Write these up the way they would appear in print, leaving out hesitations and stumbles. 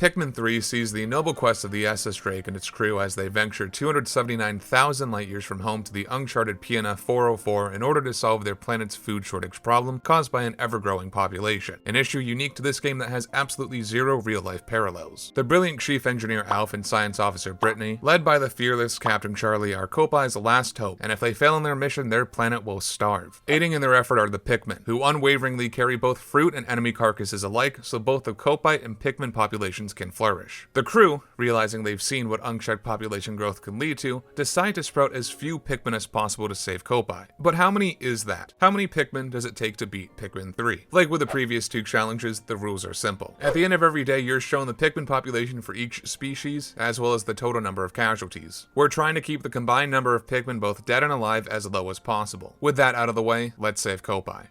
Pikmin 3 sees the noble quest of the SS Drake and its crew as they venture 279,000 light-years from home to the uncharted PNF 404 in order to solve their planet's food shortage problem caused by an ever-growing population, an issue unique to this game that has absolutely zero real-life parallels. The brilliant chief engineer Alph and science officer Brittany, led by the fearless Captain Charlie, are Kopai's last hope, and if they fail in their mission, their planet will starve. Aiding in their effort are the Pikmin, who unwaveringly carry both fruit and enemy carcasses alike, so both the Kopai and Pikmin populations can flourish. The crew, realizing they've seen what unchecked population growth can lead to, decide to sprout as few Pikmin as possible to save Kopai. But how many is that? How many Pikmin does it take to beat Pikmin 3? Like with the previous two challenges, the rules are simple. At the end of every day, you're shown the Pikmin population for each species, as well as the total number of casualties. We're trying to keep the combined number of Pikmin both dead and alive as low as possible. With that out of the way, let's save Kopai.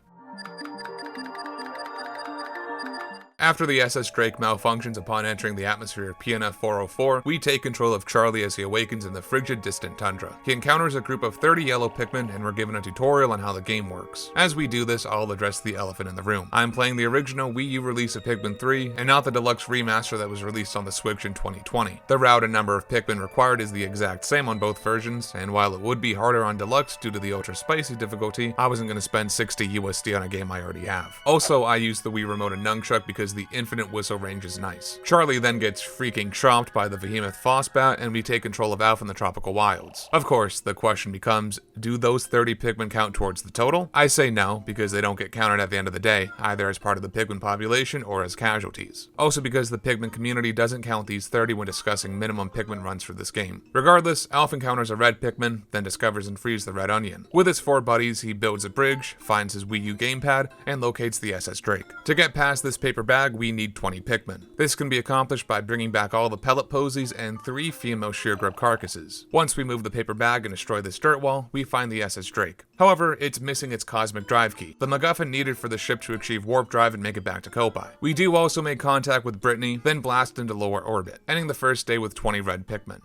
After the SS Drake malfunctions upon entering the atmosphere of PNF 404, we take control of Charlie as he awakens in the frigid, distant tundra. He encounters a group of 30 yellow Pikmin and we're given a tutorial on how the game works. As we do this, I'll address the elephant in the room. I'm playing the original Wii U release of Pikmin 3 and not the deluxe remaster that was released on the Switch in 2020. The route and number of Pikmin required is the exact same on both versions, and while it would be harder on deluxe due to the ultra spicy difficulty, I wasn't going to spend 60 USD on a game I already have. Also, I used the Wii Remote and Nunchuck because the infinite whistle range is nice. Charlie then gets freaking chopped by the Vehemoth Phosbat, and we take control of Alph in the tropical wilds. Of course, the question becomes, do those 30 Pikmin count towards the total? I say no, because they don't get counted at the end of the day, either as part of the Pikmin population or as casualties. Also because the Pikmin community doesn't count these 30 when discussing minimum Pikmin runs for this game. Regardless, Alph encounters a red Pikmin, then discovers and frees the red onion. With his 4 buddies, he builds a bridge, finds his Wii U gamepad, and locates the SS Drake. To get past this paper bag, we need 20 Pikmin. This can be accomplished by bringing back all the pellet posies and 3 female sheargrub carcasses. Once we move the paper bag and destroy this dirt wall, we find the SS Drake. However, it's missing its cosmic drive key, the MacGuffin needed for the ship to achieve warp drive and make it back to Kopai. We do also make contact with Brittany, then blast into lower orbit, ending the first day with 20 red Pikmin.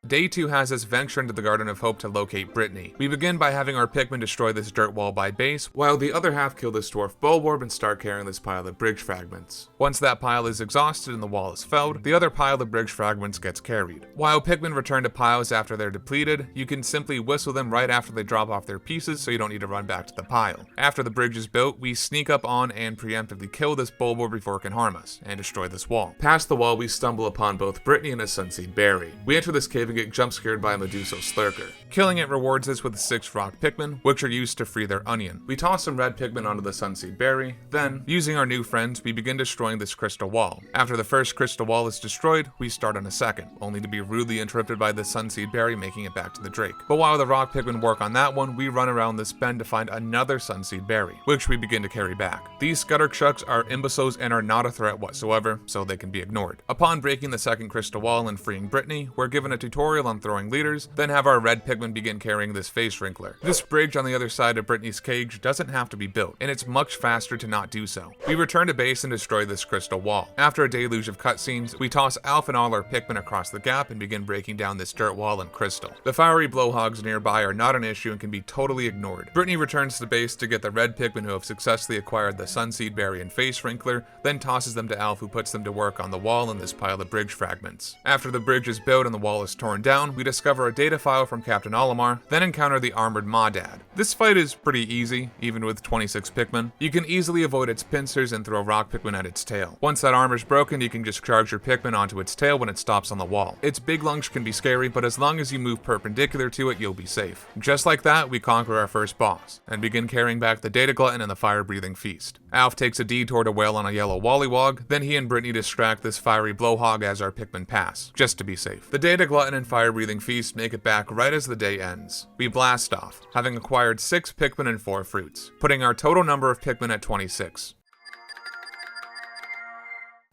Day 2 has us venture into the Garden of Hope to locate Brittany. We begin by having our Pikmin destroy this dirt wall by base, while the other half kill this dwarf bulborb and start carrying this pile of bridge fragments. Once that pile is exhausted and the wall is felled, the other pile of bridge fragments gets carried. While Pikmin return to piles after they're depleted, you can simply whistle them right after they drop off their pieces so you don't need to run back to the pile. After the bridge is built, we sneak up on and preemptively kill this bulborb before it can harm us, and destroy this wall. Past the wall, we stumble upon both Brittany and a sunseed berry. We enter this cave and get jump scared by a Medusa Slurker. Killing it rewards us with 6 rock Pikmin, which are used to free their onion. We toss some red Pikmin onto the sunseed berry, then, using our new friends, we begin destroying this crystal wall. After the first crystal wall is destroyed, we start on a second, only to be rudely interrupted by the sunseed berry making it back to the Drake. But while the rock Pikmin work on that one, we run around this bend to find another sunseed berry, which we begin to carry back. These Scutterchucks are imbeciles and are not a threat whatsoever, so they can be ignored. Upon breaking the second crystal wall and freeing Brittany, we're given a tutorial on throwing leaders, then have our red Pikmin begin carrying this face wrinkler. This bridge on the other side of Brittany's cage doesn't have to be built, and it's much faster to not do so. We return to base and destroy this crystal wall. After a deluge of cutscenes, we toss Alph and all our Pikmin across the gap and begin breaking down this dirt wall and crystal. The fiery blowhogs nearby are not an issue and can be totally ignored. Brittany returns to base to get the red Pikmin who have successfully acquired the sunseed berry and face wrinkler, then tosses them to Alph who puts them to work on the wall in this pile of bridge fragments. After the bridge is built and the wall is torn down, we discover a data file from Captain Olimar, then encounter the armored Maudad. This fight is pretty easy, even with 26 Pikmin. You can easily avoid its pincers and throw rock Pikmin at its tail. Once that armor's broken, you can just charge your Pikmin onto its tail when it stops on the wall. Its big lunge can be scary, but as long as you move perpendicular to it, you'll be safe. Just like that, we conquer our first boss, and begin carrying back the Data Glutton and the Fire-Breathing Feast. Alph takes a detour to wail on a yellow Wollywog, then he and Brittany distract this fiery blowhog as our Pikmin pass, just to be safe. The Data Glutton and Fire-Breathing Feast make it back right as the day ends. We blast off, having acquired 6 Pikmin and 4 fruits, putting our total number of Pikmin at 26.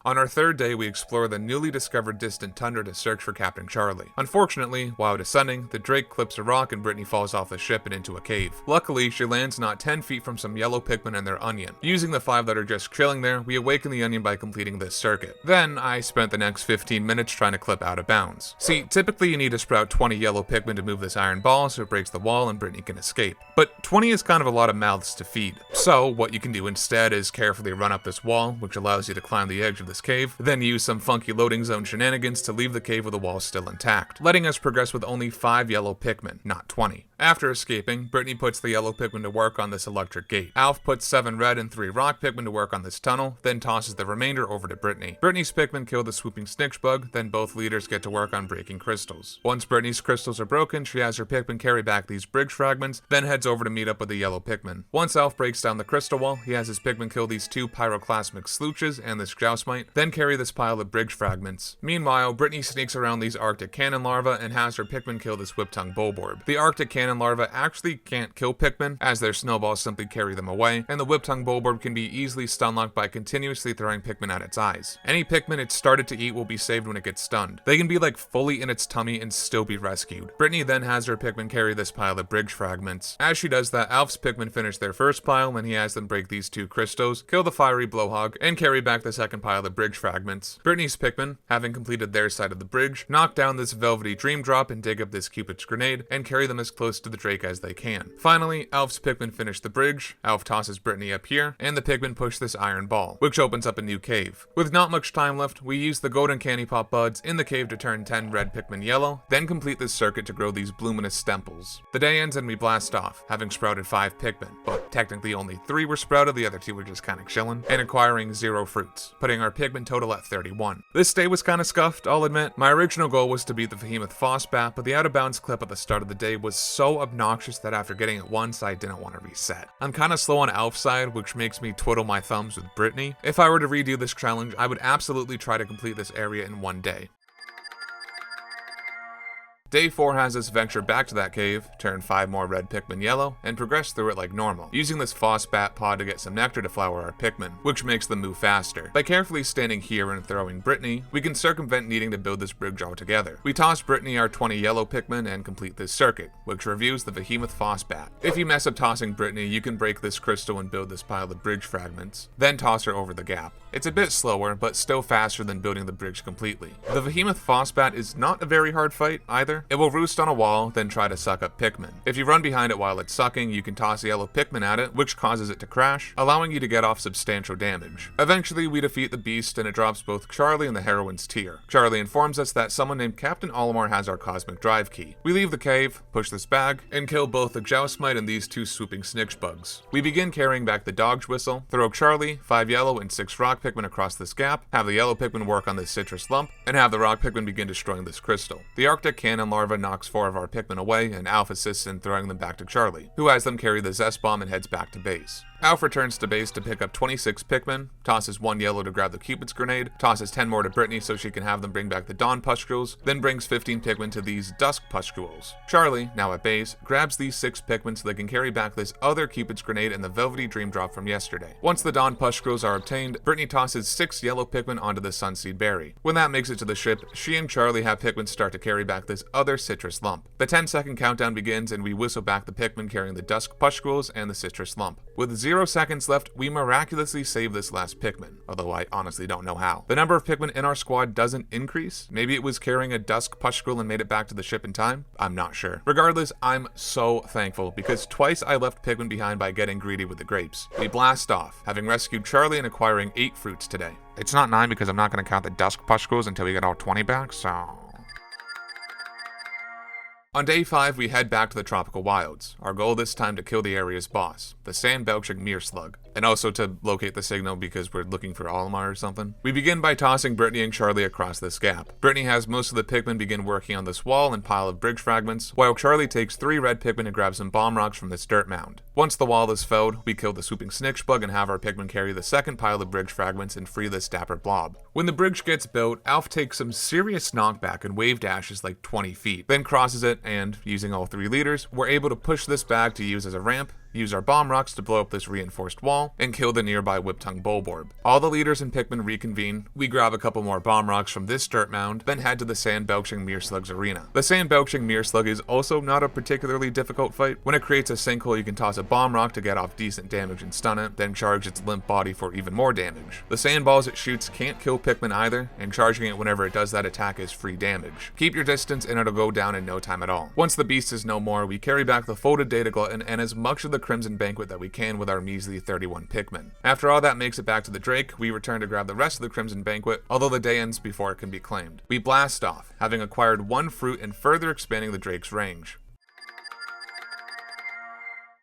On our third day, we explore the newly discovered distant Tundra to search for Captain Charlie. Unfortunately, while descending, the Drake clips a rock and Brittany falls off the ship and into a cave. Luckily, she lands not 10 feet from some yellow Pikmin and their onion. Using the 5 that are just chilling there, we awaken the onion by completing this circuit. Then, I spent the next 15 minutes trying to clip out of bounds. See, typically you need to sprout 20 yellow Pikmin to move this iron ball so it breaks the wall and Brittany can escape. But 20 is kind of a lot of mouths to feed. So, what you can do instead is carefully run up this wall, which allows you to climb the edge of this cave, then use some funky loading zone shenanigans to leave the cave with the wall still intact, letting us progress with only 5 yellow Pikmin, not 20. After escaping, Brittany puts the yellow Pikmin to work on this electric gate. Alph puts 7 red and 3 rock Pikmin to work on this tunnel, then tosses the remainder over to Brittany. Brittany's Pikmin kill the swooping snitch bug, then both leaders get to work on breaking crystals. Once Brittany's crystals are broken, she has her Pikmin carry back these bridge fragments, then heads over to meet up with the yellow Pikmin. Once Alph breaks down the crystal wall, he has his Pikmin kill these 2 pyroclasmic slooches and this joustmite, then carry this pile of bridge fragments. Meanwhile, Brittany sneaks around these Arctic cannon larvae and has her Pikmin kill this whip-tongue bulborb. The Arctic cannon larvae actually can't kill Pikmin, as their snowballs simply carry them away, and the whip-tongue bulborb can be easily stun-locked by continuously throwing Pikmin at its eyes. Any Pikmin it's started to eat will be saved when it gets stunned. They can be like fully in its tummy and still be rescued. Brittany then has her Pikmin carry this pile of bridge fragments. As she does that, Alph's Pikmin finish their first pile and he has them break these 2 crystals, kill the fiery blowhog, and carry back the second pile of bridge fragments. Brittany's Pikmin, having completed their side of the bridge, knock down this velvety dream drop and dig up this Cupid's grenade, and carry them as close to the Drake as they can. Finally, Alph's Pikmin finish the bridge, Alph tosses Brittany up here, and the Pikmin push this iron ball, which opens up a new cave. With not much time left, we use the golden candy pop buds in the cave to turn 10 red Pikmin yellow, then complete this circuit to grow these bluminous stemples. The day ends and we blast off, having sprouted 5 Pikmin, but technically only 3 were sprouted, the other 2 were just kinda chilling, and acquiring 0 fruits, putting our Pikmin total at 31. This day was kinda scuffed, I'll admit. My original goal was to beat the Vehemoth Phosbat, but the out of bounds clip at the start of the day was so obnoxious that after getting it once, I didn't want to reset. I'm kinda slow on Alph's side, which makes me twiddle my thumbs with Brittany. If I were to redo this challenge, I would absolutely try to complete this area in one day. Day 4 has us venture back to that cave, turn 5 more red Pikmin yellow, and progress through it like normal, using this Phosbat pod to get some nectar to flower our Pikmin, which makes them move faster. By carefully standing here and throwing Brittany, we can circumvent needing to build this bridge altogether. We toss Brittany our 20 yellow Pikmin and complete this circuit, which reviews the Vehemoth Phosbat. If you mess up tossing Brittany, you can break this crystal and build this pile of bridge fragments, then toss her over the gap. It's a bit slower, but still faster than building the bridge completely. The Vehemoth Phosbat is not a very hard fight either. It will roost on a wall, then try to suck up Pikmin. If you run behind it while it's sucking, you can toss a yellow Pikmin at it, which causes it to crash, allowing you to get off substantial damage. Eventually, we defeat the beast and it drops both Charlie and the heroine's tear. Charlie informs us that someone named Captain Olimar has our cosmic drive key. We leave the cave, push this bag, and kill both the Joustmite and these 2 swooping snitch bugs. We begin carrying back the dog's whistle, throw Charlie, 5 yellow and 6 rock Pikmin across this gap, have the yellow Pikmin work on this citrus lump, and have the rock Pikmin begin destroying this crystal. The Arctic cannon larva knocks 4 of our Pikmin away, and Alph assists in throwing them back to Charlie, who has them carry the Zest Bomb and heads back to base. Alph returns to base to pick up 26 Pikmin, tosses 1 yellow to grab the Cupid's grenade, tosses 10 more to Brittany so she can have them bring back the Dawn Pustules, then brings 15 Pikmin to these Dusk Pustules. Charlie, now at base, grabs these 6 Pikmin so they can carry back this other Cupid's grenade and the Velvety Dream Drop from yesterday. Once the Dawn Pustules are obtained, Brittany tosses 6 yellow Pikmin onto the Sunseed Berry. When that makes it to the ship, she and Charlie have Pikmin start to carry back this other citrus lump. The 10-second countdown begins and we whistle back the Pikmin carrying the Dusk Pustules and the citrus lump. With 0 seconds left, we miraculously save this last Pikmin, although I honestly don't know how. The number of Pikmin in our squad doesn't increase. Maybe it was carrying a Dusk Pushkul and made it back to the ship in time? I'm not sure. Regardless, I'm so thankful, because twice I left Pikmin behind by getting greedy with the grapes. We blast off, having rescued Charlie and acquiring 8 fruits today. It's not 9 because I'm not going to count the Dusk Pushkuls until we get all 20 back, so... On day 5, we head back to the tropical wilds. Our goal this time to kill the area's boss, the Sand-Belching Mere Slug, and also to locate the signal because we're looking for Olimar or something. We begin by tossing Brittany and Charlie across this gap. Brittany has most of the Pikmin begin working on this wall and pile of bridge fragments, while Charlie takes 3 red Pikmin to grab some bomb rocks from this dirt mound. Once the wall is felled, we kill the swooping snitch bug and have our Pikmin carry the second pile of bridge fragments and free this dapper blob. When the bridge gets built, Alph takes some serious knockback and wave dashes like 20 feet, then crosses it, and, using all 3 leaders, we're able to push this bag to use as a ramp, use our bomb rocks to blow up this reinforced wall, and kill the nearby whip-tongue bulborb. All the leaders and Pikmin reconvene, we grab a couple more bomb rocks from this dirt mound, then head to the sand-belching Mearslug's arena. The sand-belching Mearslug is also not a particularly difficult fight. When it creates a sinkhole, you can toss a bomb rock to get off decent damage and stun it, then charge its limp body for even more damage. The sandballs it shoots can't kill Pikmin either, and charging it whenever it does that attack is free damage. Keep your distance and it'll go down in no time at all. Once the beast is no more, we carry back the folded Data Glutton and as much of the Crimson Banquet that we can with our measly 31 Pikmin. After all that makes it back to the Drake, we return to grab the rest of the Crimson Banquet, although the day ends before it can be claimed. We blast off, having acquired one fruit and further expanding the Drake's range.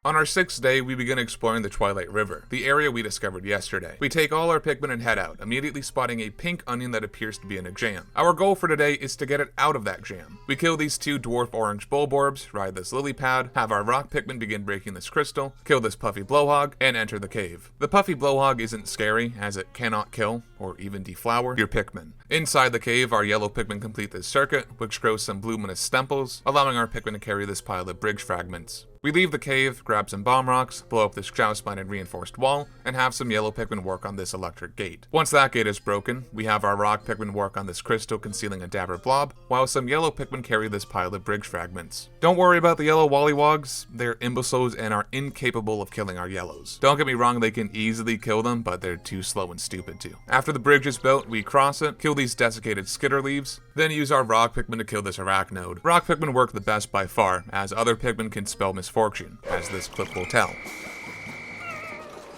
On our 6th day, we begin exploring the Twilight River, the area we discovered yesterday. We take all our Pikmin and head out, immediately spotting a pink onion that appears to be in a jam. Our goal for today is to get it out of that jam. We kill these 2 dwarf orange bulborbs, ride this lily pad, have our rock Pikmin begin breaking this crystal, kill this puffy blowhog, and enter the cave. The puffy blowhog isn't scary, as it cannot kill, or even deflower, your Pikmin. Inside the cave, our yellow Pikmin complete this circuit, which grows some luminous stemples, allowing our Pikmin to carry this pile of bridge fragments. We leave the cave, grab some bomb rocks, blow up this joust-minded reinforced wall, and have some yellow Pikmin work on this electric gate. Once that gate is broken, we have our rock Pikmin work on this crystal concealing a dapper blob, while some yellow Pikmin carry this pile of bridge fragments. Don't worry about the yellow wollywogs, they're imbeciles and are incapable of killing our yellows. Don't get me wrong, they can easily kill them, but they're too slow and stupid to. After the bridge is built, we cross it, kill these desiccated skitter leaves, then use our rock Pikmin to kill this arachnode. Rock Pikmin work the best by far, as other Pikmin can spell misfortune, as this clip will tell.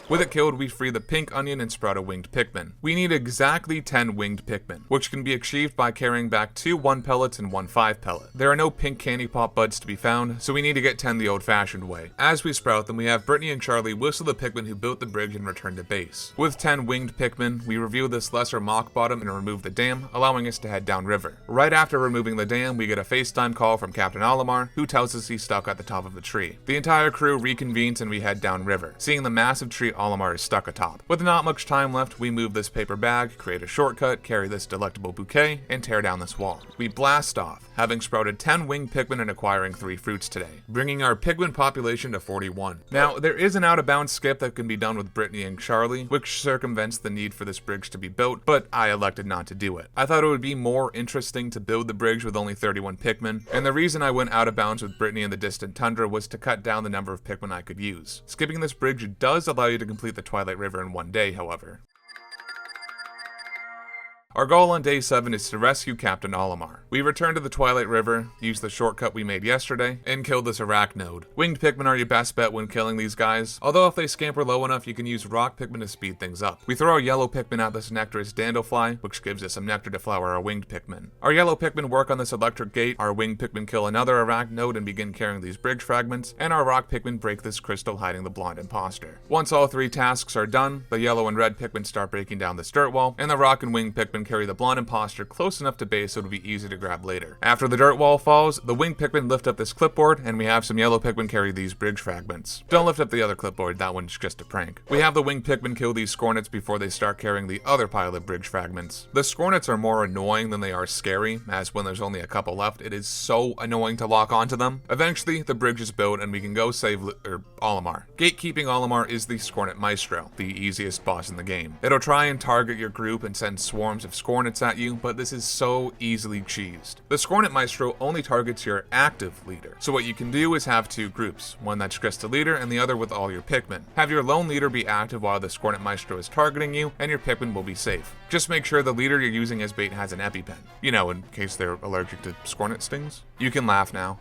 With it killed, we free the pink onion and sprout a winged Pikmin. We need exactly 10 winged Pikmin, which can be achieved by carrying back 2 1 pellets and 1 5 pellet. There are no pink candy pop buds to be found, so we need to get 10 the old-fashioned way. As we sprout them, we have Brittany and Charlie whistle the Pikmin who built the bridge and return to base. With 10 winged Pikmin, we reveal this lesser mock bottom and remove the dam, allowing us to head downriver. Right after removing the dam, we get a FaceTime call from Captain Olimar, who tells us he's stuck at the top of the tree. The entire crew reconvenes and we head downriver, seeing the massive tree Olimar is stuck atop. With not much time left, we move this paper bag, create a shortcut, carry this delectable bouquet, and tear down this wall. We blast off, having sprouted 10 winged Pikmin and acquiring 3 fruits today, bringing our Pikmin population to 41. Now, there is an out-of-bounds skip that can be done with Brittany and Charlie, which circumvents the need for this bridge to be built, but I elected not to do it. I thought it would be more interesting to build the bridge with only 31 Pikmin, and the reason I went out of bounds with Brittany in the distant Tundra was to cut down the number of Pikmin I could use. Skipping this bridge does allow you to complete the Twilight River in one day, however. Our goal on day 7 is to rescue Captain Olimar. We return to the Twilight River, use the shortcut we made yesterday, and kill this arachnode. Winged Pikmin are your best bet when killing these guys, although if they scamper low enough you can use rock Pikmin to speed things up. We throw our yellow Pikmin at this nectarous dandelion, which gives us some nectar to flower our winged Pikmin. Our yellow Pikmin work on this electric gate, our winged Pikmin kill another arachnode and begin carrying these bridge fragments, and our rock Pikmin break this crystal hiding the blonde imposter. Once all 3 tasks are done, the yellow and red Pikmin start breaking down this dirt wall, and the rock and winged Pikmin carry the blonde imposter close enough to base so it'll be easy to grab later. After the dirt wall falls, the winged Pikmin lift up this clipboard, and we have some yellow Pikmin carry these bridge fragments. Don't lift up the other clipboard, that one's just a prank. We have the winged Pikmin kill these Scornets before they start carrying the other pile of bridge fragments. The Scornets are more annoying than they are scary, as when there's only a couple left, it is so annoying to lock onto them. Eventually, the bridge is built and we can go save Olimar. Gatekeeping Olimar is the Scornet Maestro, the easiest boss in the game. It'll try and target your group and send swarms of Scornets at you, but this is so easily cheesed. The Scornet Maestro only targets your active leader, so what you can do is have 2 groups, one that's just a leader and the other with all your Pikmin. Have your lone leader be active while the Scornet Maestro is targeting you, and your Pikmin will be safe. Just make sure the leader you're using as bait has an EpiPen, you know, in case they're allergic to Scornet stings. You can laugh now.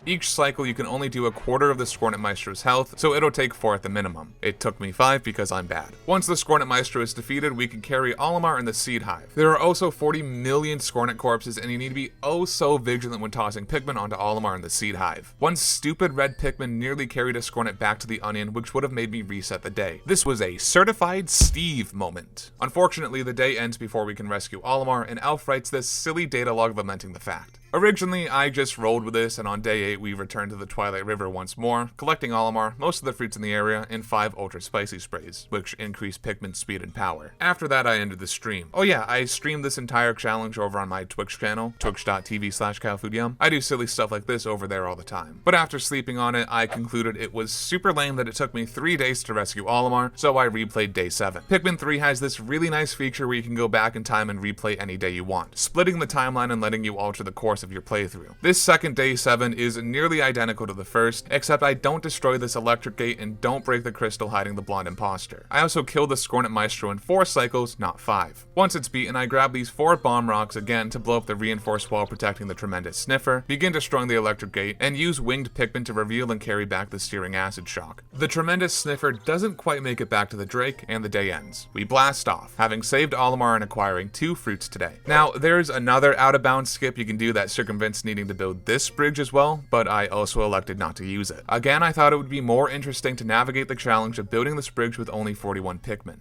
Each cycle you can only do a quarter of the Scornet Maestro's health, so it'll take 4 at the minimum. It took me 5 because I'm bad. Once the Scornet Maestro is defeated, we can carry Olimar in the Seed Hive. There are also 40 million Scornet corpses, and you need to be oh so vigilant when tossing Pikmin onto Olimar in the Seed Hive. One stupid red Pikmin nearly carried a Scornet back to the onion, which would have made me reset the day. This was a certified Steve moment. Unfortunately, the day ends before we can rescue Olimar, and Alph writes this silly data log lamenting the fact. Originally, I just rolled with this, and on day 8 we returned to the Twilight River once more, collecting Olimar, most of the fruits in the area, and 5 ultra spicy sprays, which increase Pikmin's speed and power. After that I ended the stream. Oh yeah, I streamed this entire challenge over on my Twitch channel, twitch.tv/cowfoodyum. I do silly stuff like this over there all the time. But after sleeping on it, I concluded it was super lame that it took me 3 days to rescue Olimar, so I replayed day 7. Pikmin 3 has this really nice feature where you can go back in time and replay any day you want, splitting the timeline and letting you alter the course of your playthrough. This second day 7 is nearly identical to the first, except I don't destroy this electric gate and don't break the crystal hiding the blonde imposter. I also kill the Scornet Maestro in 4 cycles, not 5. Once it's beaten, I grab these 4 bomb rocks again to blow up the reinforced wall protecting the tremendous sniffer, begin destroying the electric gate, and use winged Pikmin to reveal and carry back the searing acid shock. The tremendous sniffer doesn't quite make it back to the Drake, and the day ends. We blast off, having saved Olimar and acquiring 2 fruits today. Now, there's another out-of-bounds skip you can do that circumvents needing to build this bridge as well, but I also elected not to use it. Again, I thought it would be more interesting to navigate the challenge of building this bridge with only 41 Pikmin.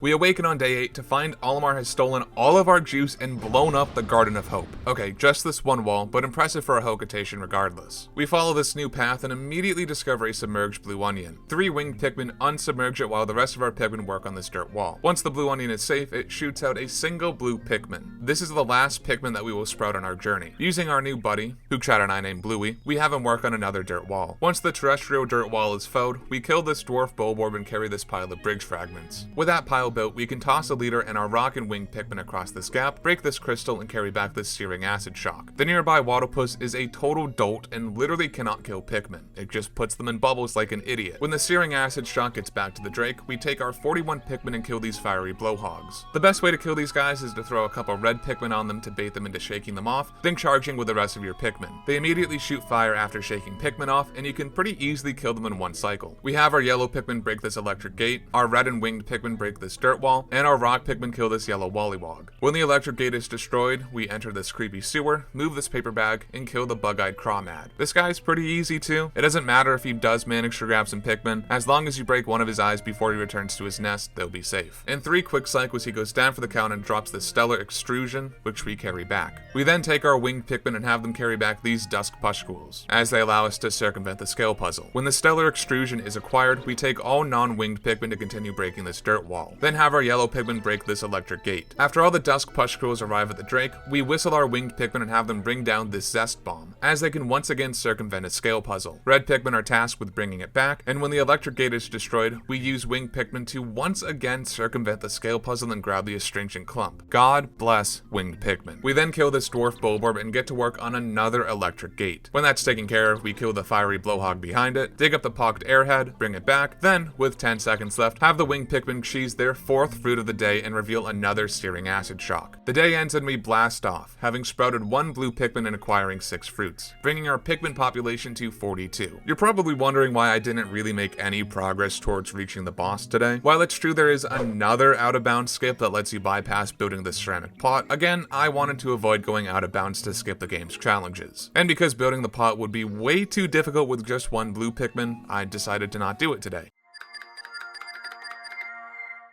We awaken on day 8 to find Olimar has stolen all of our juice and blown up the Garden of Hope. Okay, just this one wall, but impressive for a Hokotation regardless. We follow this new path and immediately discover a submerged blue onion. 3 winged Pikmin unsubmerge it while the rest of our Pikmin work on this dirt wall. Once the blue onion is safe, it shoots out a single blue Pikmin. This is the last Pikmin that we will sprout on our journey. Using our new buddy, who Chad and I named Bluey, we have him work on another dirt wall. Once the terrestrial dirt wall is felled, we kill this dwarf bulborb and carry this pile of bridge fragments. With that pile built, we can toss a leader and our rock and winged Pikmin across this gap, break this crystal, and carry back this searing acid shock. The nearby Wattlepus is a total dolt and literally cannot kill Pikmin. It just puts them in bubbles like an idiot. When the searing acid shock gets back to the Drake, we take our 41 Pikmin and kill these fiery blowhogs. The best way to kill these guys is to throw a couple red Pikmin on them to bait them into shaking them off, then charging with the rest of your Pikmin. They immediately shoot fire after shaking Pikmin off, and you can pretty easily kill them in one cycle. We have our yellow Pikmin break this electric gate, our red and winged Pikmin break this dirt wall, and our rock Pikmin kill this yellow Wollywog. When the electric gate is destroyed, we enter this creepy sewer, move this paper bag, and kill the bug-eyed Crawmad. This guy's pretty easy too. It doesn't matter if he does manage to grab some Pikmin, as long as you break one of his eyes before he returns to his nest, they'll be safe. In 3 quick cycles, he goes down for the count and drops the stellar extrusion, which we carry back. We then take our winged Pikmin and have them carry back these dusk pustules, as they allow us to circumvent the scale puzzle. When the stellar extrusion is acquired, we take all non-winged Pikmin to continue breaking this dirt wall. Then have our yellow Pikmin break this electric gate. After all the dusk pustules arrive at the Drake, we whistle our winged Pikmin and have them bring down this zest bomb, as they can once again circumvent a scale puzzle. Red Pikmin are tasked with bringing it back, and when the electric gate is destroyed, we use winged Pikmin to once again circumvent the scale puzzle and grab the astringent clump. God bless winged Pikmin. We then kill this dwarf bulborb and get to work on another electric gate. When that's taken care of, we kill the fiery blowhog behind it, dig up the pocked airhead, bring it back, then, with 10 seconds left, have the winged Pikmin cheese their 4th fruit of the day and reveal another searing acid shock. The day ends and we blast off, having sprouted 1 blue Pikmin and acquiring 6 fruits, bringing our Pikmin population to 42. You're probably wondering why I didn't really make any progress towards reaching the boss today. While it's true there is another out-of-bounds skip that lets you bypass building the ceramic pot, again, I wanted to avoid going out of bounds to skip the game's challenges. And because building the pot would be way too difficult with just 1 blue Pikmin, I decided to not do it today.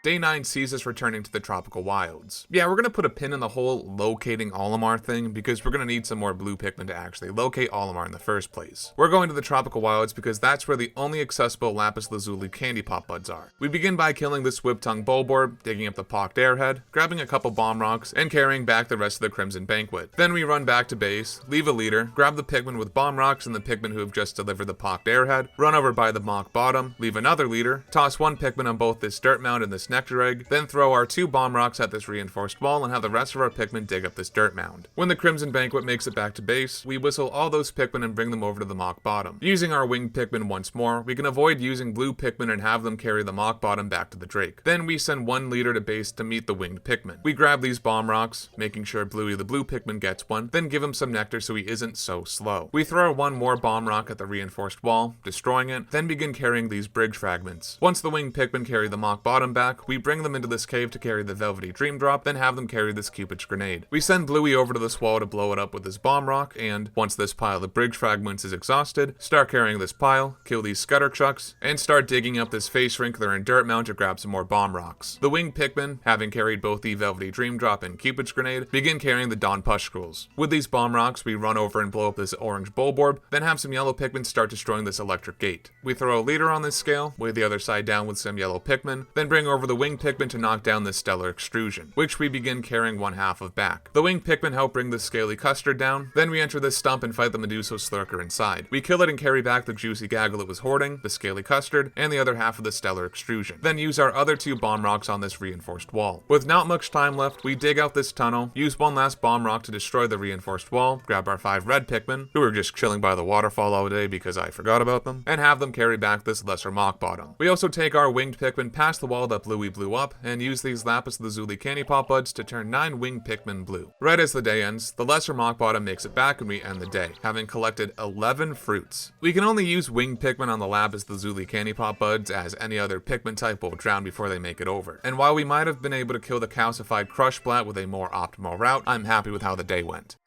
Day 9 sees us returning to the tropical wilds. Yeah, we're gonna put a pin in the whole locating Olimar thing because we're gonna need some more blue Pikmin to actually locate Olimar in the first place. We're going to the tropical wilds because that's where the only accessible lapis lazuli candy pop buds are. We begin by killing this whip-tongue bulborb, digging up the pocked airhead, grabbing a couple bomb rocks, and carrying back the rest of the Crimson Banquet. Then we run back to base, leave a leader, grab the Pikmin with bomb rocks and the Pikmin who have just delivered the pocked airhead, run over by the mock bottom, leave another leader, toss 1 Pikmin on both this dirt mound and this nectar egg, then throw our 2 bomb rocks at this reinforced wall and have the rest of our Pikmin dig up this dirt mound. When the Crimson Banquet makes it back to base, we whistle all those Pikmin and bring them over to the mock bottom. Using our winged Pikmin once more, we can avoid using blue Pikmin and have them carry the mock bottom back to the Drake. Then we send 1 leader to base to meet the winged Pikmin. We grab these bomb rocks, making sure Bluey the blue Pikmin gets one, then give him some nectar so he isn't so slow. We throw 1 more bomb rock at the reinforced wall, destroying it, then begin carrying these bridge fragments. Once the winged Pikmin carry the mock bottom back, luck, we bring them into this cave to carry the Velvety Dream Drop, then have them carry this Cupid's Grenade. We send Bluey over to this wall to blow it up with his bomb rock, and once this pile of bridge fragments is exhausted, start carrying this pile, kill these Scutter Chucks, and start digging up this Face Wrinkler and Dirt Mound to grab some more bomb rocks. The winged Pikmin, having carried both the Velvety Dream Drop and Cupid's Grenade, begin carrying the Dawn Pustules. With these bomb rocks, we run over and blow up this orange Bulborb, then have some yellow Pikmin start destroying this electric gate. We throw a leader on this scale, weigh the other side down with some yellow Pikmin, then bring over the winged Pikmin to knock down this Stellar Extrusion, which we begin carrying one half of back. The winged Pikmin help bring the Scaly Custard down, then we enter this stump and fight the Meduso Slurker inside. We kill it and carry back the Juicy Gaggle it was hoarding, the Scaly Custard, and the other half of the Stellar Extrusion. Then use our other 2 bomb rocks on this reinforced wall. With not much time left, we dig out this tunnel, use one last bomb rock to destroy the reinforced wall, grab our 5 red Pikmin, who are just chilling by the waterfall all day because I forgot about them, and have them carry back this Lesser Mock Bottom. We also take our winged Pikmin past the wall that Bluey blew up, and use these Lapis Lazuli Candy Pop Buds to turn 9 winged Pikmin blue. Right as the day ends, the Lesser Mock Bottom makes it back and we end the day, having collected 11 fruits. We can only use winged Pikmin on the Lapis Lazuli Candy Pop Buds, as any other Pikmin type will drown before they make it over. And while we might have been able to kill the calcified Crushblat with a more optimal route, I'm happy with how the day went.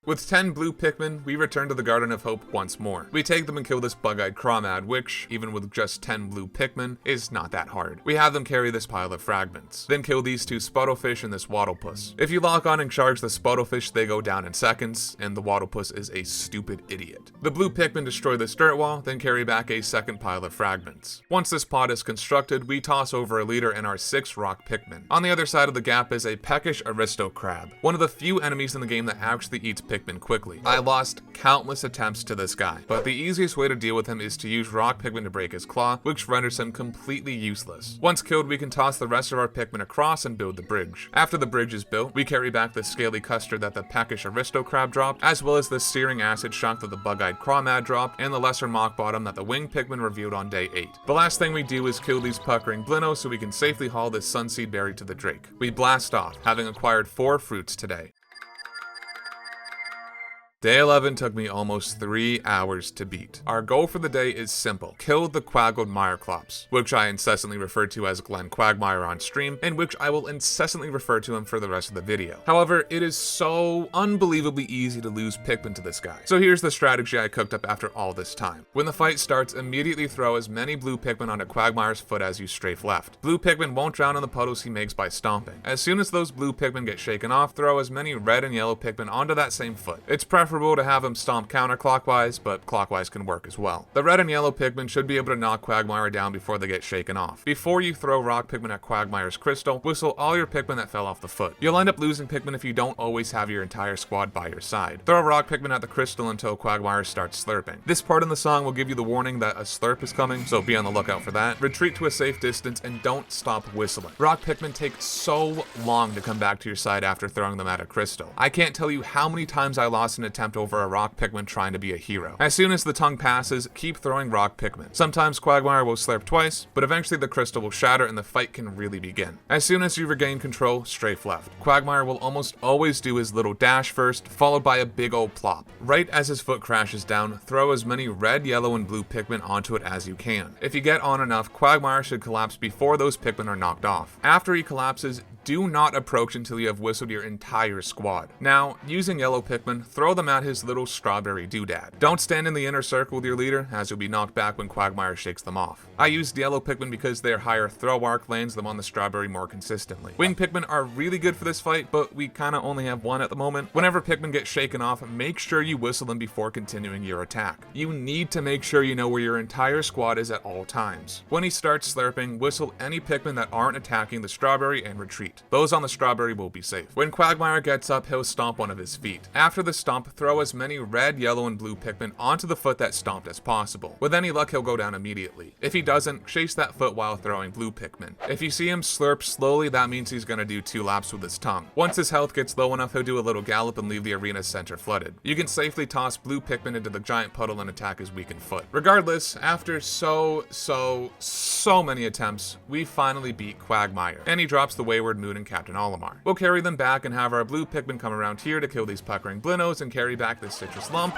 With 10 blue Pikmin, we return to the Garden of Hope once more. We take them and kill this bug-eyed Crawmad, which, even with just 10 blue Pikmin, is not that hard. We have them carry this pile of fragments. Then kill these 2 Sputtlefish and this Wattlepuss. If you lock on and charge the Sputtlefish, they go down in seconds, and the Wattlepuss is a stupid idiot. The blue Pikmin destroy this dirt wall, then carry back a second pile of fragments. Once this pod is constructed, we toss over a leader and our 6 rock Pikmin. On the other side of the gap is a peckish Aristo Crab, one of the few enemies in the game that actually eats Pikmin quickly. I lost countless attempts to this guy, but the easiest way to deal with him is to use rock Pikmin to break his claw, which renders him completely useless. Once killed, we can toss the rest of our Pikmin across and build the bridge. After the bridge is built, we carry back the Scaly Custard that the peckish Aristo Crab dropped, as well as the Searing Acid Shock that the bug-eyed Crawmad dropped, and the Lesser Mock Bottom that the winged Pikmin revealed on day 8. The last thing we do is kill these puckering Blinnos so we can safely haul this Sunseed Berry to the Drake. We blast off, having acquired 4 fruits today. Day 11 took me almost 3 hours to beat. Our goal for the day is simple: kill the Quaggled Mireclops, which I incessantly refer to as Glenn Quagmire on stream, and which I will incessantly refer to him for the rest of the video. However, it is so unbelievably easy to lose Pikmin to this guy. So here's the strategy I cooked up after all this time. When the fight starts, immediately throw as many blue Pikmin onto Quagmire's foot as you strafe left. Blue Pikmin won't drown in the puddles he makes by stomping. As soon as those blue Pikmin get shaken off, throw as many red and yellow Pikmin onto that same foot. It's preferable to have him stomp counterclockwise, but clockwise can work as well. The red and yellow Pikmin should be able to knock Quagmire down before they get shaken off. Before you throw rock Pikmin at Quagmire's crystal, whistle all your Pikmin that fell off the foot. You'll end up losing Pikmin if you don't always have your entire squad by your side. Throw rock Pikmin at the crystal until Quagmire starts slurping. This part in the song will give you the warning that a slurp is coming, so be on the lookout for that. Retreat to a safe distance and don't stop whistling. Rock Pikmin take so long to come back to your side after throwing them at a crystal. I can't tell you how many times I lost an attempt over a rock Pikmin trying to be a hero. As soon as the tongue passes, keep throwing rock Pikmin. Sometimes Quagmire will slurp twice, but eventually the crystal will shatter and the fight can really begin. As soon as you regain control, strafe left. Quagmire will almost always do his little dash first, followed by a big old plop. Right as his foot crashes down, throw as many red, yellow, and blue Pikmin onto it as you can. If you get on enough, Quagmire should collapse before those Pikmin are knocked off. After he collapses, do not approach until you have whistled your entire squad. Now, using yellow Pikmin, throw them at his little strawberry doodad. Don't stand in the inner circle with your leader, as you'll be knocked back when Quagmire shakes them off. I used yellow Pikmin because their higher throw arc lands them on the strawberry more consistently. Winged Pikmin are really good for this fight, but we kinda only have one at the moment. Whenever Pikmin get shaken off, make sure you whistle them before continuing your attack. You need to make sure you know where your entire squad is at all times. When he starts slurping, whistle any Pikmin that aren't attacking the strawberry and retreat. Those on the strawberry will be safe. When Quagmire gets up, he'll stomp one of his feet. After the stomp, throw as many red, yellow, and blue Pikmin onto the foot that stomped as possible. With any luck, he'll go down immediately. If he doesn't, chase that foot while throwing blue Pikmin. If you see him slurp slowly, that means he's gonna do 2 laps with his tongue. Once his health gets low enough, he'll do a little gallop and leave the arena center flooded. You can safely toss blue Pikmin into the giant puddle and attack his weakened foot. Regardless, after so many attempts, we finally beat Quagmire, and he drops the Wayward Moon and Captain Olimar. We'll carry them back and have our blue Pikmin come around here to kill these puckering Blinnos and carry back this citrus lump.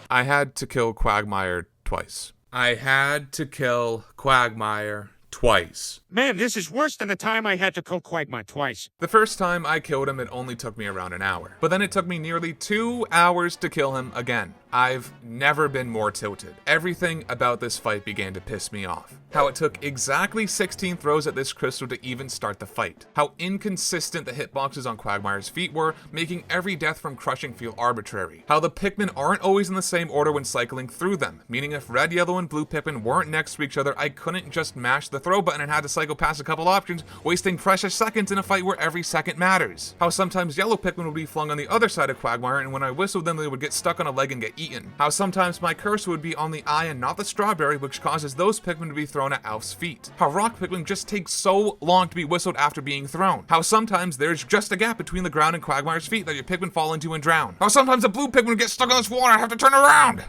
I had to kill Quagmire twice. I had to kill Quagmire twice. Man, this is worse than the time I had to kill Quagmire twice. The first time I killed him, it only took me around an hour. But then it took me nearly 2 hours to kill him again. I've never been more tilted. Everything about this fight began to piss me off. How it took exactly 16 throws at this crystal to even start the fight. How inconsistent the hitboxes on Quagmire's feet were, making every death from crushing feel arbitrary. How the Pikmin aren't always in the same order when cycling through them, meaning if red, yellow, and blue Pikmin weren't next to each other, I couldn't just mash the throw button and had to cycle past a couple options, wasting precious seconds in a fight where every second matters. How sometimes yellow Pikmin would be flung on the other side of Quagmire, and when I whistled them, they would get stuck on a leg and get eaten. How sometimes my cursor would be on the eye and not the strawberry, which causes those Pikmin to be thrown at Alph's feet. How rock Pikmin just take so long to be whistled after being thrown. How sometimes there's just a gap between the ground and Quagmire's feet that your Pikmin fall into and drown. How sometimes a blue Pikmin gets stuck on this wall and I have to turn around.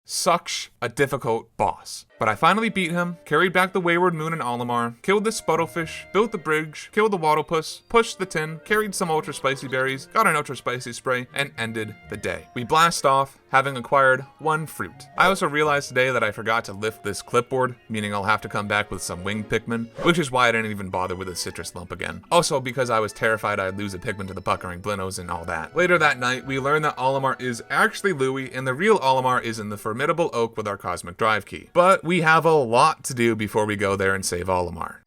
Such a difficult boss. But I finally beat him, carried back the Wayward Moon and Olimar, killed the Spuddlefish, built the bridge, killed the Wattlepus, pushed the tin, carried some Ultra Spicy Berries, got an Ultra Spicy Spray, and ended the day. We blast off, having acquired 1 fruit. I also realized today that I forgot to lift this clipboard, meaning I'll have to come back with some winged Pikmin, which is why I didn't even bother with the citrus lump again. Also because I was terrified I'd lose a Pikmin to the puckering Blinos and all that. Later that night, we learned that Olimar is actually Louie, and the real Olimar is in the Formidable Oak with our Cosmic Drive Key. But we have a lot to do before we go there and save Olimar.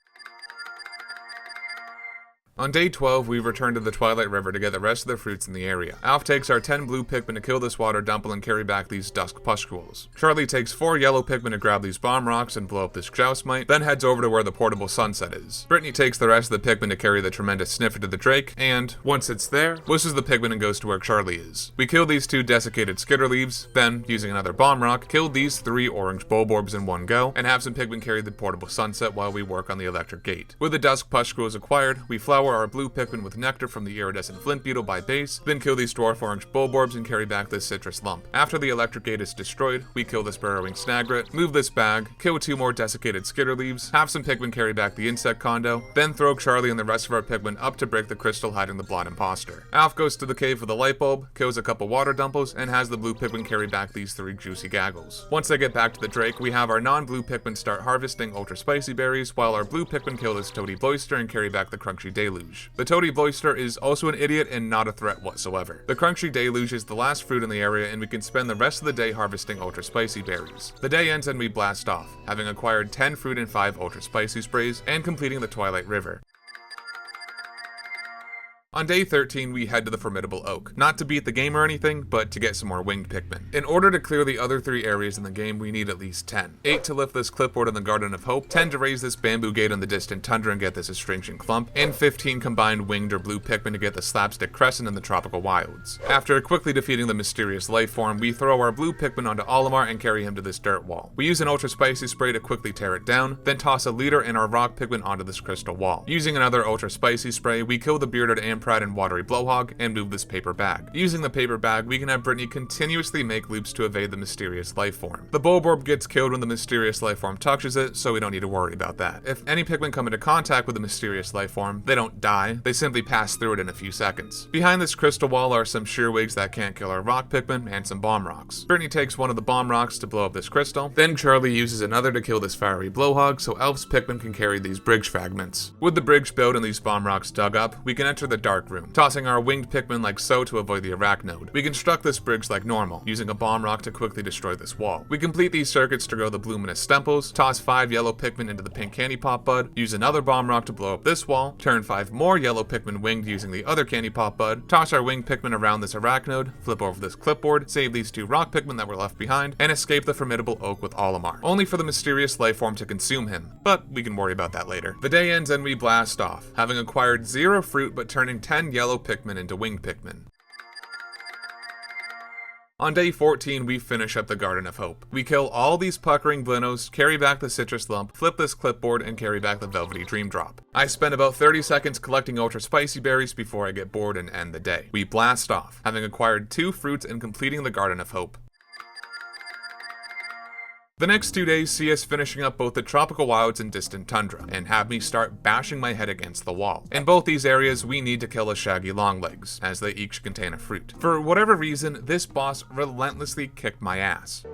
On day 12, we return to the Twilight River to get the rest of the fruits in the area. Alph takes our 10 blue Pikmin to kill this water dumple and carry back these dusk pustules. Charlie takes 4 yellow Pikmin to grab these bomb rocks and blow up this Joustmite, then heads over to where the portable sunset is. Brittany takes the rest of the Pikmin to carry the tremendous sniffer to the Drake, and, once it's there, whistles the Pikmin and goes to where Charlie is. We kill these 2 desiccated skitter leaves, then, using another bomb rock, kill these 3 orange bulborbs in one go, and have some Pikmin carry the portable sunset while we work on the electric gate. With the dusk pustules acquired, we flower our blue Pikmin with nectar from the iridescent flint beetle by base, then kill these dwarf orange bulborbs and carry back this citrus lump. After the electric gate is destroyed, we kill this burrowing snagret, move this bag, kill 2 more desiccated skitter leaves, have some Pikmin carry back the insect condo, then throw Charlie and the rest of our Pikmin up to break the crystal hiding the blonde imposter. Alph goes to the cave for the light bulb, kills a couple water dumples, and has the blue Pikmin carry back these 3 juicy gaggles. Once they get back to the Drake, we have our non-blue Pikmin start harvesting ultra spicy berries, while our blue Pikmin kill this toady Boister and carry back the crunchy deluge. The toady Boister is also an idiot and not a threat whatsoever. The crunchy deluge is the last fruit in the area, and we can spend the rest of the day harvesting ultra spicy berries. The day ends and we blast off, having acquired 10 fruit and 5 ultra spicy sprays, and completing the Twilight River. On day 13, we head to the Formidable Oak, not to beat the game or anything, but to get some more winged Pikmin. In order to clear the other 3 areas in the game, we need at least 10. 8 to lift this clipboard in the Garden of Hope, 10 to raise this bamboo gate in the distant tundra and get this astringent clump, and 15 combined winged or blue Pikmin to get the slapstick crescent in the tropical wilds. After quickly defeating the mysterious life form, we throw our blue Pikmin onto Olimar and carry him to this dirt wall. We use an ultra spicy spray to quickly tear it down, then toss a leader and our rock Pikmin onto this crystal wall. Using another ultra spicy spray, we kill the bearded Amprad and watery blowhog and move this paper bag. Using the paper bag, we can have Brittany continuously make loops to evade the mysterious life form. The bulborb gets killed when the mysterious life form touches it, so we don't need to worry about that. If any Pikmin come into contact with the mysterious life form, they don't die, they simply pass through it in a few seconds. Behind this crystal wall are some shearwigs that can't kill our rock Pikmin and some bomb rocks. Brittany takes one of the bomb rocks to blow up this crystal, then Charlie uses another to kill this fiery blowhog so Alph's Pikmin can carry these bridge fragments. With the bridge built and these bomb rocks dug up, we can enter the dark room, tossing our winged Pikmin like so to avoid the arachnode. We construct this bridge like normal, using a bomb rock to quickly destroy this wall. We complete these circuits to grow the luminous stemples, toss 5 yellow Pikmin into the pink candy pop bud, use another bomb rock to blow up this wall, turn 5 more yellow Pikmin winged using the other candy pop bud, toss our winged Pikmin around this arachnode, flip over this clipboard, save these 2 rock Pikmin that were left behind, and escape the Formidable Oak with Olimar, only for the mysterious life form to consume him, but we can worry about that later. The day ends and we blast off, having acquired 0 fruit but turning 10 yellow Pikmin into winged Pikmin. On day 14, we finish up the Garden of Hope. We kill all these puckering Blinos, carry back the citrus lump, flip this clipboard, and carry back the velvety dream drop. I spend about 30 seconds collecting ultra spicy berries before I get bored and end the day. We blast off, having acquired 2 fruits and completing the Garden of Hope. The next 2 days see us finishing up both the tropical wilds and distant tundra, and have me start bashing my head against the wall. In both these areas, we need to kill a shaggy longlegs, as they each contain a fruit. For whatever reason, this boss relentlessly kicked my ass.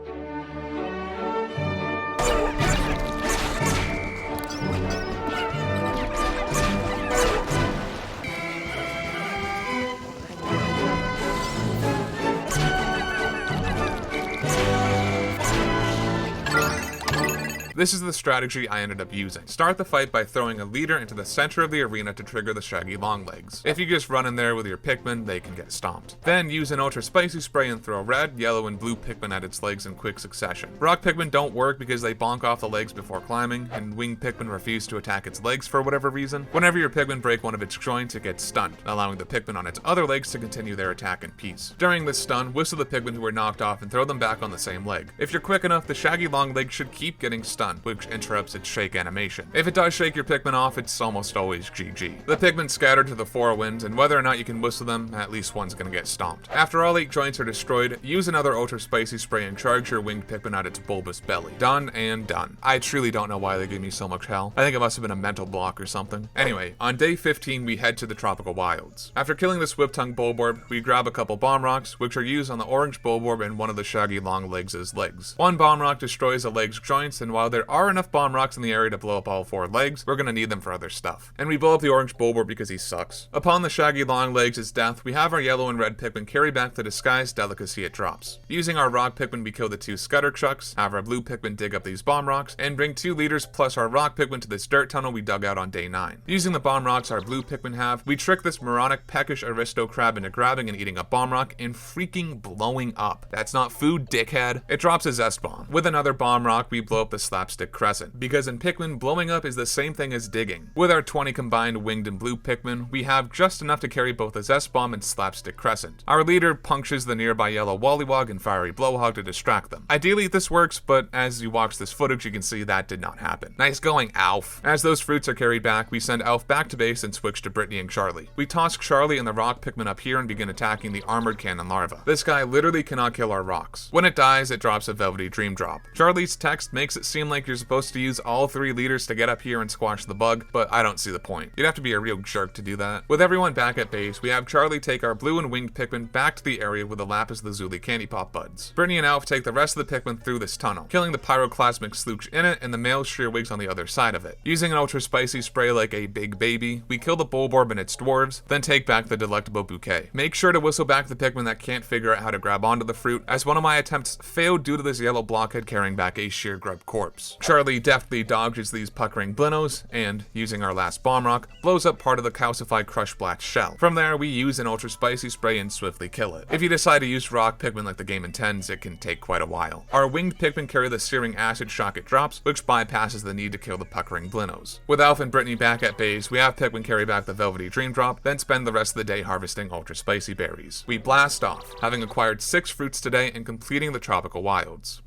This is the strategy I ended up using. Start the fight by throwing a leader into the center of the arena to trigger the shaggy longlegs. If you just run in there with your Pikmin, they can get stomped. Then use an ultra spicy spray and throw red, yellow, and blue Pikmin at its legs in quick succession. Rock Pikmin don't work because they bonk off the legs before climbing, and winged Pikmin refuse to attack its legs for whatever reason. Whenever your Pikmin break one of its joints, it gets stunned, allowing the Pikmin on its other legs to continue their attack in peace. During this stun, whistle the Pikmin who were knocked off and throw them back on the same leg. If you're quick enough, the shaggy long leg should keep getting stunned, which interrupts its shake animation. If it does shake your Pikmin off, it's almost always GG. The Pikmin scattered to the four winds, and whether or not you can whistle them, at least one's gonna get stomped. After all 8 joints are destroyed, use another ultra spicy spray and charge your winged Pikmin at its bulbous belly. Done and done. I truly don't know why they gave me so much hell. I think it must have been a mental block or something. Anyway, on day 15 we head to the tropical wilds. After killing this whip-tongue Bulborb, we grab a couple bomb rocks, which are used on the orange Bulborb and one of the shaggy long legs' legs. One bomb rock destroys a leg's joints, and while there are enough bomb rocks in the area to blow up all 4 legs, we're gonna need them for other stuff. And we blow up the orange Bulborb because he sucks. Upon the shaggy long legs' death, we have our yellow and red Pikmin carry back the disguised delicacy it drops. Using our rock Pikmin, we kill the 2 Scutter Chucks, have our blue Pikmin dig up these bomb rocks, and bring 2 leaders plus our rock Pikmin to this dirt tunnel we dug out on day 9. Using the bomb rocks our blue Pikmin have, we trick this moronic peckish aristo crab into grabbing and eating a bomb rock and freaking blowing up. That's not food, dickhead. It drops a zest bomb. With another bomb rock, we blow up the slapstick crescent, because in Pikmin, blowing up is the same thing as digging. With our 20 combined winged and blue Pikmin, we have just enough to carry both a zest bomb and slapstick crescent. Our leader punctures the nearby yellow Wollywog and fiery blowhog to distract them. Ideally this works, but as you watch this footage you can see that did not happen. Nice going, Alph. As those fruits are carried back, we send Alph back to base and switch to Brittany and Charlie. We toss Charlie and the rock Pikmin up here and begin attacking the armored cannon larva. This guy literally cannot kill our rocks. When it dies, it drops a velvety dream drop. Charlie's text makes it seem like you're supposed to use all 3 leaders to get up here and squash the bug, but I don't see the point. You'd have to be a real jerk to do that. With everyone back at base, we have Charlie take our blue and winged Pikmin back to the area with the Lapis Lazuli candy pop buds. Brittany and Alph take the rest of the Pikmin through this tunnel, killing the pyroclasmic slooch in it and the male shearwigs on the other side of it. Using an ultra spicy spray like a big baby, we kill the Bulborb and its dwarves, then take back the delectable bouquet. Make sure to whistle back the Pikmin that can't figure out how to grab onto the fruit, as one of my attempts failed due to this yellow blockhead carrying back a sheer grub corpse. Charlie deftly dodges these puckering blinos, and, using our last bomb rock, blows up part of the calcified Crush Black's shell. From there, we use an ultra spicy spray and swiftly kill it. If you decide to use rock Pikmin like the game intends, it can take quite a while. Our winged Pikmin carry the searing acid shock it drops, which bypasses the need to kill the puckering blinos. With Alph and Brittany back at base, we have Pikmin carry back the velvety dream drop, then spend the rest of the day harvesting ultra spicy berries. We blast off, having acquired 6 fruits today and completing the tropical wilds.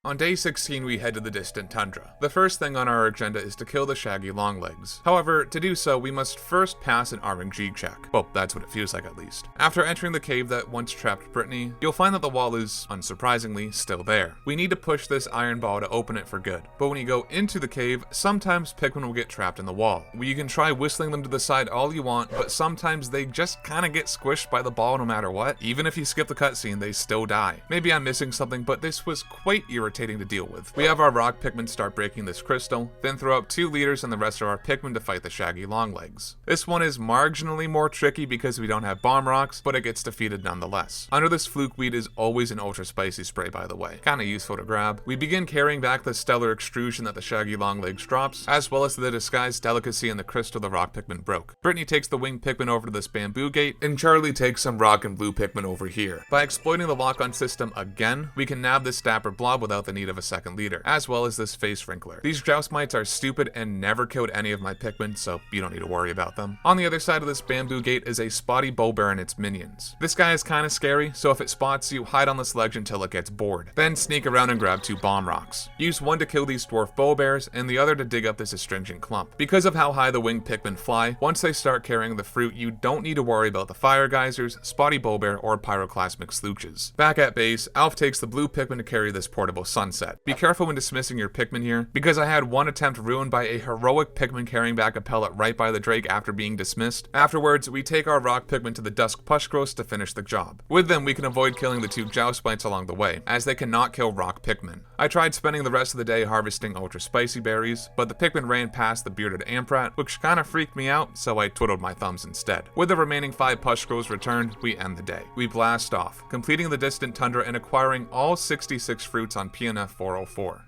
On day 16, we head to the distant Tundra. The first thing on our agenda is to kill the shaggy longlegs. However, to do so, we must first pass an RNG check. Well, that's what it feels like at least. After entering the cave that once trapped Brittany, you'll find that the wall is, unsurprisingly, still there. We need to push this iron ball to open it for good. But when you go into the cave, sometimes Pikmin will get trapped in the wall. You can try whistling them to the side all you want, but sometimes they just kinda get squished by the ball no matter what. Even if you skip the cutscene, they still die. Maybe I'm missing something, but this was quite irritating to deal with. We have our rock Pikmin start breaking this crystal, then throw up 2 leaders and the rest of our Pikmin to fight the shaggy longlegs. This one is marginally more tricky because we don't have bomb rocks, but it gets defeated nonetheless. Under this fluke weed is always an ultra spicy spray, by the way. Kinda useful to grab. We begin carrying back the stellar extrusion that the shaggy longlegs drops, as well as the disguised delicacy and the crystal the rock Pikmin broke. Brittany takes the winged Pikmin over to this bamboo gate, and Charlie takes some rock and blue Pikmin over here. By exploiting the lock-on system again, we can nab this dapper blob without the need of a second leader, as well as this face wrinkler. These joust mites are stupid and never killed any of my Pikmin, so you don't need to worry about them. On the other side of this bamboo gate is a spotty bowbear and its minions. This guy is kinda scary, so if it spots you, hide on this ledge until it gets bored. Then sneak around and grab 2 bomb rocks. Use one to kill these dwarf bowbears, and the other to dig up this astringent clump. Because of how high the winged Pikmin fly, once they start carrying the fruit, you don't need to worry about the fire geysers, spotty bowbear, or pyroclasmic slooches. Back at base, Alph takes the blue Pikmin to carry this portable sunset. Be careful when dismissing your Pikmin here, because I had one attempt ruined by a heroic Pikmin carrying back a pellet right by the Drake after being dismissed. Afterwards, we take our rock Pikmin to the Dusk Pushgross to finish the job. With them, we can avoid killing the 2 joust bites along the way, as they cannot kill rock Pikmin. I tried spending the rest of the day harvesting ultra spicy berries, but the Pikmin ran past the bearded Amprat, which kinda freaked me out, so I twiddled my thumbs instead. With the remaining 5 Pushgrows returned, we end the day. We blast off, completing the distant Tundra and acquiring all 66 fruits on PNF 404.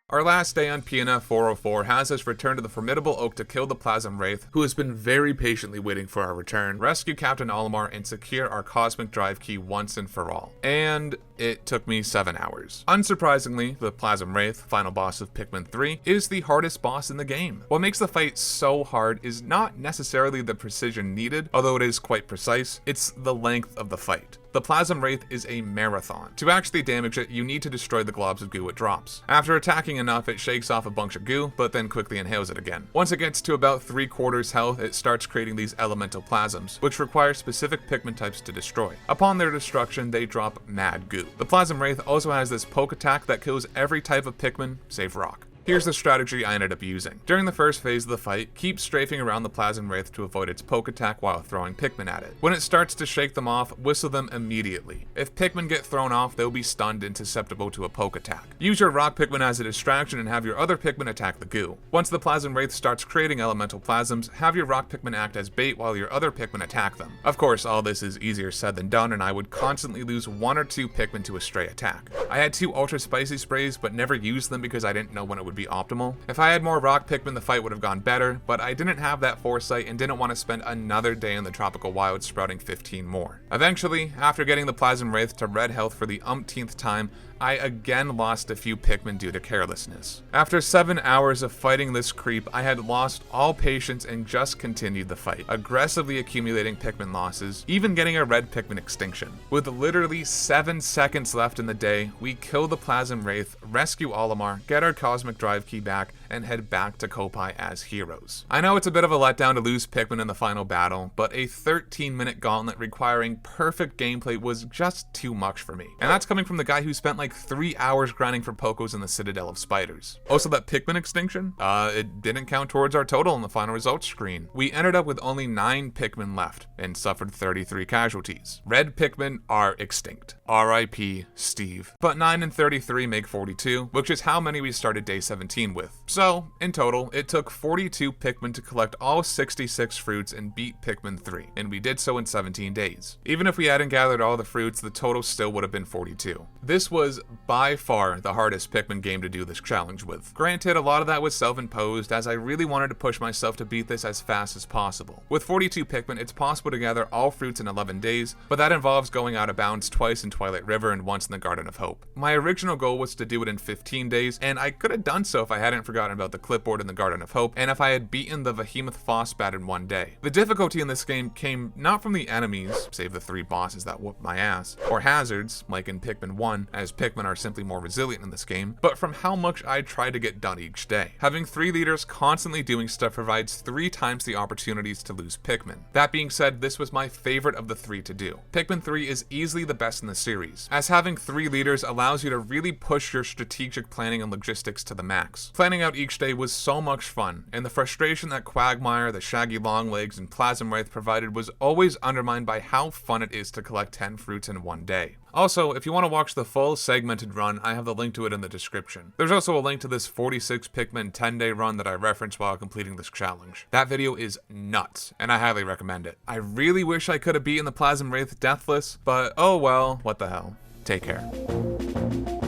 Our last day on PNF 404 has us return to the Formidable Oak to kill the Plasm Wraith, who has been very patiently waiting for our return, rescue Captain Olimar, and secure our Cosmic Drive Key once and for all. And it took me 7 hours. Unsurprisingly, the Plasm Wraith, final boss of Pikmin 3, is the hardest boss in the game. What makes the fight so hard is not necessarily the precision needed, although it is quite precise, it's the length of the fight. The Plasm Wraith is a marathon. To actually damage it, you need to destroy the globs of goo it drops. After attacking enough, it shakes off a bunch of goo, but then quickly inhales it again. Once it gets to about 3/4 health, it starts creating these elemental plasms, which require specific Pikmin types to destroy. Upon their destruction, they drop mad goo. The Plasm Wraith also has this poke attack that kills every type of Pikmin, save rock. Here's the strategy I ended up using. During the first phase of the fight, keep strafing around the Plasm Wraith to avoid its poke attack while throwing Pikmin at it. When it starts to shake them off, whistle them immediately. If Pikmin get thrown off, they'll be stunned and susceptible to a poke attack. Use your rock Pikmin as a distraction and have your other Pikmin attack the goo. Once the Plasm Wraith starts creating elemental plasms, have your rock Pikmin act as bait while your other Pikmin attack them. Of course, all this is easier said than done, and I would constantly lose 1 or 2 Pikmin to a stray attack. I had 2 ultra spicy sprays, but never used them because I didn't know when it would be optimal. If I had more rock Pikmin, the fight would have gone better, but I didn't have that foresight and didn't want to spend another day in the tropical wilds sprouting 15 more. Eventually, after getting the Plasm Wraith to red health for the umpteenth time, I again lost a few Pikmin due to carelessness. After 7 hours of fighting this creep, I had lost all patience and just continued the fight, aggressively accumulating Pikmin losses, even getting a red Pikmin extinction. With literally 7 seconds left in the day, we kill the Plasm Wraith, rescue Olimar, get our Cosmic Drive Key back, and head back to Kopai as heroes. I know it's a bit of a letdown to lose Pikmin in the final battle, but a 13-minute gauntlet requiring perfect gameplay was just too much for me. And that's coming from the guy who spent like 3 hours grinding for Pokos in the Citadel of Spiders. Also, that Pikmin extinction? It didn't count towards our total in the final results screen. We ended up with only 9 Pikmin left and suffered 33 casualties. Red Pikmin are extinct. RIP Steve. But 9 and 33 make 42, which is how many we started day 17 with. So, in total, it took 42 Pikmin to collect all 66 fruits and beat Pikmin 3, and we did so in 17 days. Even if we hadn't gathered all the fruits, the total still would have been 42. This was by far the hardest Pikmin game to do this challenge with. Granted, a lot of that was self-imposed, as I really wanted to push myself to beat this as fast as possible. With 42 Pikmin, it's possible to gather all fruits in 11 days, but that involves going out of bounds twice in Twilight River and once in the Garden of Hope. My original goal was to do it in 15 days, and I could have done so if I hadn't forgotten about the clipboard in the Garden of Hope, and if I had beaten the Vehemoth Phosbat in 1 day. The difficulty in this game came not from the enemies, save the 3 bosses that whooped my ass, or hazards, like in Pikmin 1, as Pikmin are simply more resilient in this game, but from how much I try to get done each day. Having 3 leaders constantly doing stuff provides 3 times the opportunities to lose Pikmin. That being said, this was my favorite of the 3 to do. Pikmin 3 is easily the best in the series, as having 3 leaders allows you to really push your strategic planning and logistics to the max. Planning out each day was so much fun, and the frustration that Quagmire, the Shaggy Longlegs, and Plasm Wraith provided was always undermined by how fun it is to collect 10 fruits in 1 day. Also, if you want to watch the full segmented run, I have the link to it in the description. There's also a link to this 46 Pikmin 10-day run that I referenced while completing this challenge. That video is nuts, and I highly recommend it. I really wish I could have beaten the Plasm Wraith deathless, but oh well, what the hell. Take care.